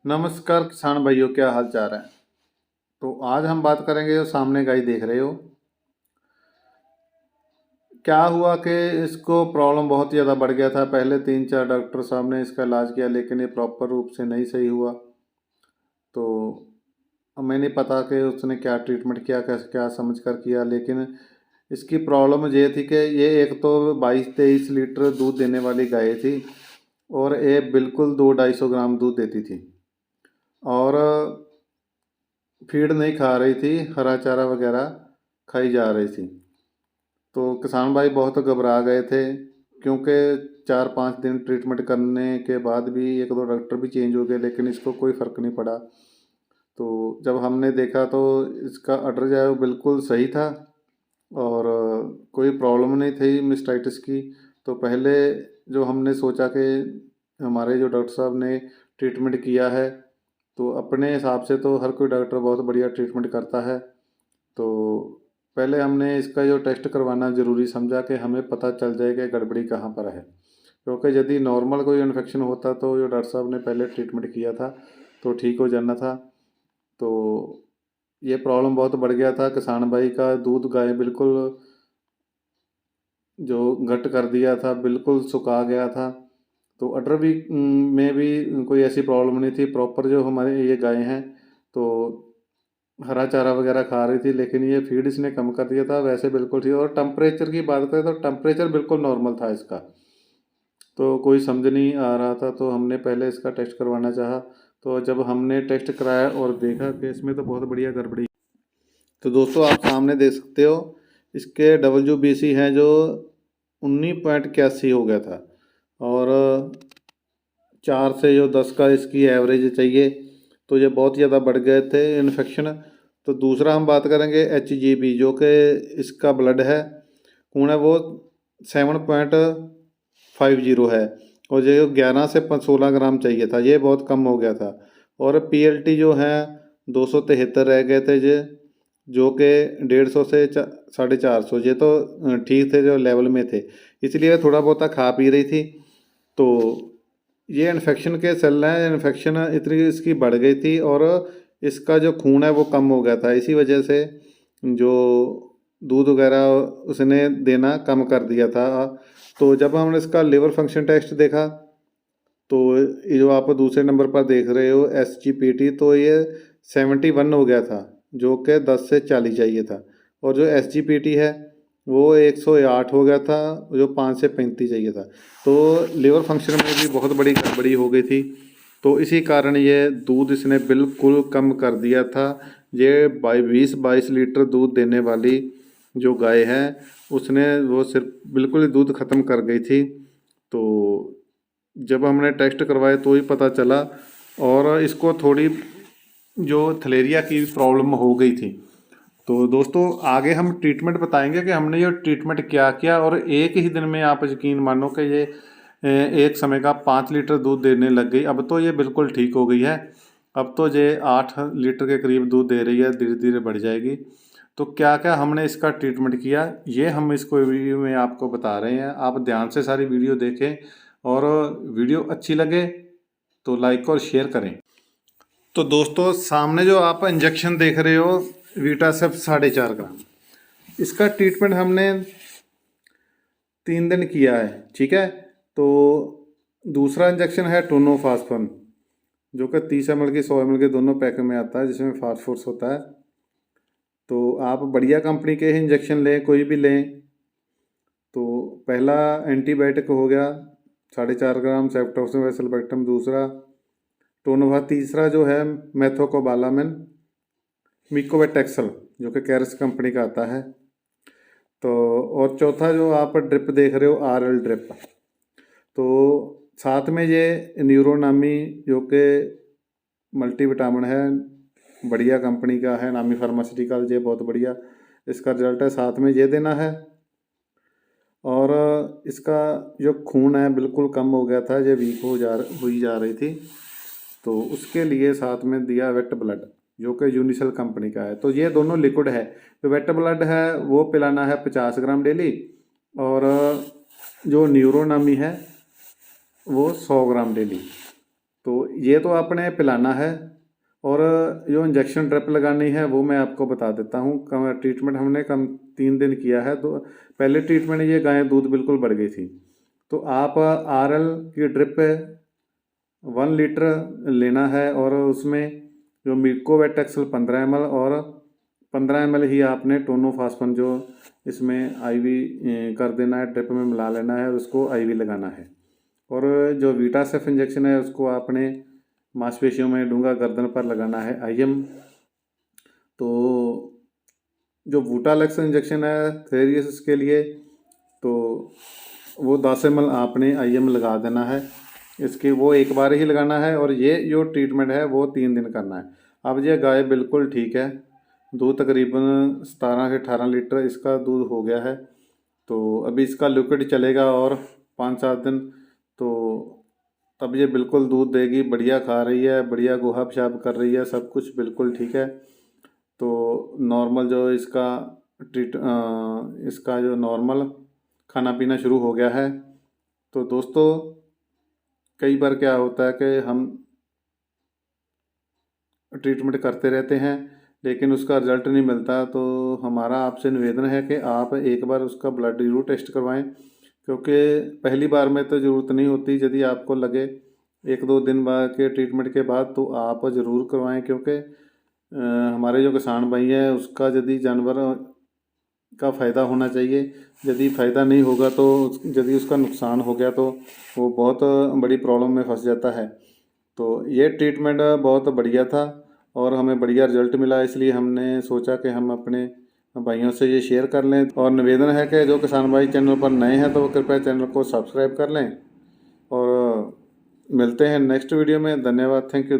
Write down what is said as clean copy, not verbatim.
नमस्कार किसान भाइयों, क्या हाल चाल है। तो आज हम बात करेंगे, जो सामने गाय देख रहे हो, क्या हुआ कि इसको प्रॉब्लम बहुत ही ज़्यादा बढ़ गया था। पहले 3-4 डॉक्टर साहब ने इसका इलाज किया, लेकिन ये प्रॉपर रूप से नहीं सही हुआ। तो हमें नहीं पता कि उसने क्या ट्रीटमेंट किया, कैसे क्या समझ कर किया, लेकिन इसकी प्रॉब्लम ये थी कि ये एक तो 22-23 लीटर दूध देने वाली गाय थी, और ये बिल्कुल 200-250 ग्राम दूध देती थी, और फीड नहीं खा रही थी, हरा चारा वगैरह खाई जा रही थी। तो किसान भाई बहुत घबरा गए थे, क्योंकि 4-5 दिन ट्रीटमेंट करने के बाद भी 1-2 डॉक्टर भी चेंज हो गए, लेकिन इसको कोई फ़र्क नहीं पड़ा। तो जब हमने देखा तो इसका अडर जो है वो बिल्कुल सही था, और कोई प्रॉब्लम नहीं थी मिस्टाइटिस की। तो पहले जो हमने सोचा कि हमारे जो डॉक्टर साहब ने ट्रीटमेंट किया है, तो अपने हिसाब से तो हर कोई डॉक्टर बहुत बढ़िया ट्रीटमेंट करता है। तो पहले हमने इसका जो टेस्ट करवाना ज़रूरी समझा कि हमें पता चल जाए कि गड़बड़ी कहाँ पर है, क्योंकि यदि नॉर्मल कोई इन्फेक्शन होता तो जो डॉक्टर साहब ने पहले ट्रीटमेंट किया था तो ठीक हो जाना था। तो ये प्रॉब्लम बहुत बढ़ गया था। किसान भाई का दूध गाय बिल्कुल जो घट कर दिया था, बिल्कुल सुखा गया था। तो अडर भी में भी कोई ऐसी प्रॉब्लम नहीं थी। प्रॉपर जो हमारे ये गाय हैं, तो हरा चारा वगैरह खा रही थी, लेकिन ये फीड इसने कम कर दिया था। वैसे बिल्कुल ठीक। और टेम्परेचर की बात करें तो टेम्परेचर बिल्कुल नॉर्मल था इसका। तो कोई समझ नहीं आ रहा था, तो हमने पहले इसका टेस्ट करवाना चाहा। तो जब हमने टेस्ट कराया और देखा कि इसमें तो बहुत बढ़िया गड़बड़ी। तो दोस्तों, आप सामने देख सकते हो, इसके WBC हैं जो 19.81 हो गया था, और 4 से जो 10 का इसकी एवरेज चाहिए। तो ये बहुत ज़्यादा बढ़ गए थे इन्फेक्शन। तो दूसरा हम बात करेंगे HGB, जो कि इसका ब्लड है, खून है, वो 7.50 है, और जो 11 से 16 ग्राम चाहिए था, ये बहुत कम हो गया था। और PLT जो है 273 रह गए थे, जो कि 150 से 450, ये तो ठीक थे, जो लेवल में थे, इसलिए थोड़ा बहुत खा पी रही थी। तो ये इन्फेक्शन के सेल हैं, इन्फेक्शन इतनी इसकी बढ़ गई थी, और इसका जो खून है वो कम हो गया था। इसी वजह से जो दूध वगैरह उसने देना कम कर दिया था। तो जब हमने इसका लिवर फंक्शन टेस्ट देखा, तो ये जो आप दूसरे नंबर पर देख रहे हो SGPT, तो ये 71 हो गया था, जो कि 10 से 40 चाहिए था। और जो SGPT है वो 108 हो गया था, जो 5 से 35 चाहिए था। तो लिवर फंक्शन में भी बहुत बड़ी गड़बड़ी हो गई थी। तो इसी कारण ये दूध इसने बिल्कुल कम कर दिया था। ये 20-22 लीटर दूध देने वाली जो गाय है, उसने वो सिर्फ बिल्कुल ही दूध ख़त्म कर गई थी। तो जब हमने टेस्ट करवाए तो ही पता चला, और इसको थोड़ी जो थलेरिया की प्रॉब्लम हो गई थी। तो दोस्तों, आगे हम ट्रीटमेंट बताएंगे कि हमने ये ट्रीटमेंट क्या किया, और एक ही दिन में आप यकीन मानो कि ये एक समय का 5 लीटर दूध देने लग गई। अब तो ये बिल्कुल ठीक हो गई है। अब तो ये 8 लीटर के करीब दूध दे रही है, धीरे धीरे बढ़ जाएगी। तो क्या क्या हमने इसका ट्रीटमेंट किया, ये हम इसको वीडियो में आपको बता रहे हैं। आप ध्यान से सारी वीडियो देखें, और वीडियो अच्छी लगे तो लाइक और शेयर करें। तो दोस्तों, सामने जो आप इंजेक्शन देख रहे हो, वीटासेप 4.5 ग्राम, इसका ट्रीटमेंट हमने 3 दिन किया है, ठीक है। तो दूसरा इंजेक्शन है टोनोफास्फन, जो कि 30 ml की 100 ml के दोनों पैक में आता है, जिसमें फास्फोर्स होता है। तो आप बढ़िया कंपनी के ही इंजेक्शन लें, कोई भी लें। तो पहला एंटीबायोटिक हो गया 4.5 ग्राम सेफ्टोफिन सल्फेक्टम, दूसरा टोनोवा, तीसरा जो है मेथोकोबालामिन मिकोवेटेक्सल, जो कि कैरस कंपनी का आता है। तो और चौथा जो आप ड्रिप देख रहे हो, RL ड्रिप। तो साथ में ये न्यूरोनामी, जो कि मल्टीविटामिन है, बढ़िया कंपनी का है, नामी फार्मास्यूटिकल, ये बहुत बढ़िया इसका रिजल्ट है, साथ में ये देना है। और इसका जो खून है बिल्कुल कम हो गया था, ये वीक हुई जा रही थी। तो उसके लिए साथ में दिया वेट ब्लड, जो कि यूनिसल कंपनी का है। तो ये दोनों लिक्विड है। तो वेट ब्लड है वो पिलाना है 50 ग्राम डेली, और जो न्यूरोनामी है वो 100 ग्राम डेली। तो ये तो आपने पिलाना है, और जो इंजेक्शन ड्रिप लगानी है वो मैं आपको बता देता हूँ। ट्रीटमेंट हमने कम 3 दिन किया है। तो पहले ट्रीटमेंट ये गाय दूध बिल्कुल बढ़ गई थी, तो आप RL की ड्रिप 1 लीटर लेना है, और उसमें जो मिल्कोवेट एक्सल 15 ml और 15 ml ही आपने टोनोफास्फन जो इसमें IV कर देना है, ड्रिप में मिला लेना है और उसको IV लगाना है। और जो वीटासेफ इंजेक्शन है उसको आपने मांसपेशियों में डूंगा गर्दन पर लगाना है IM। तो जो वूटालेक्स इंजेक्शन है थेरियस के लिए, तो वो 10 ml आपने IM लगा देना है। इसकी वो एक बार ही लगाना है, और ये जो ट्रीटमेंट है वो 3 दिन करना है। अब ये गाय बिल्कुल ठीक है, दूध तकरीबन 17 से 18 लीटर इसका दूध हो गया है। तो अभी इसका लिक्विड चलेगा और 5-7 दिन, तो तब ये बिल्कुल दूध देगी। बढ़िया खा रही है, बढ़िया गोहा पेशाब कर रही है, सब कुछ बिल्कुल ठीक है। तो नॉर्मल जो इसका जो नॉर्मल खाना पीना शुरू हो गया है। तो दोस्तों, कई बार क्या होता है कि हम ट्रीटमेंट करते रहते हैं लेकिन उसका रिज़ल्ट नहीं मिलता। तो हमारा आपसे निवेदन है कि आप एक बार उसका ब्लड ज़रूर टेस्ट करवाएं, क्योंकि पहली बार में तो ज़रूरत नहीं होती। यदि आपको लगे 1-2 दिन बाद के ट्रीटमेंट के बाद, तो आप ज़रूर करवाएं, क्योंकि हमारे जो किसान भाई हैं उसका यदि जानवर का फ़ायदा होना चाहिए। यदि फ़ायदा नहीं होगा तो यदि उसका नुकसान हो गया तो वो बहुत बड़ी प्रॉब्लम में फंस जाता है। तो ये ट्रीटमेंट बहुत बढ़िया था और हमें बढ़िया रिजल्ट मिला, इसलिए हमने सोचा कि हम अपने भाइयों से ये शेयर कर लें। और निवेदन है कि जो किसान भाई चैनल पर नए हैं तो वो कृपया चैनल को सब्सक्राइब कर लें, और मिलते हैं नेक्स्ट वीडियो में। धन्यवाद, थैंक यू।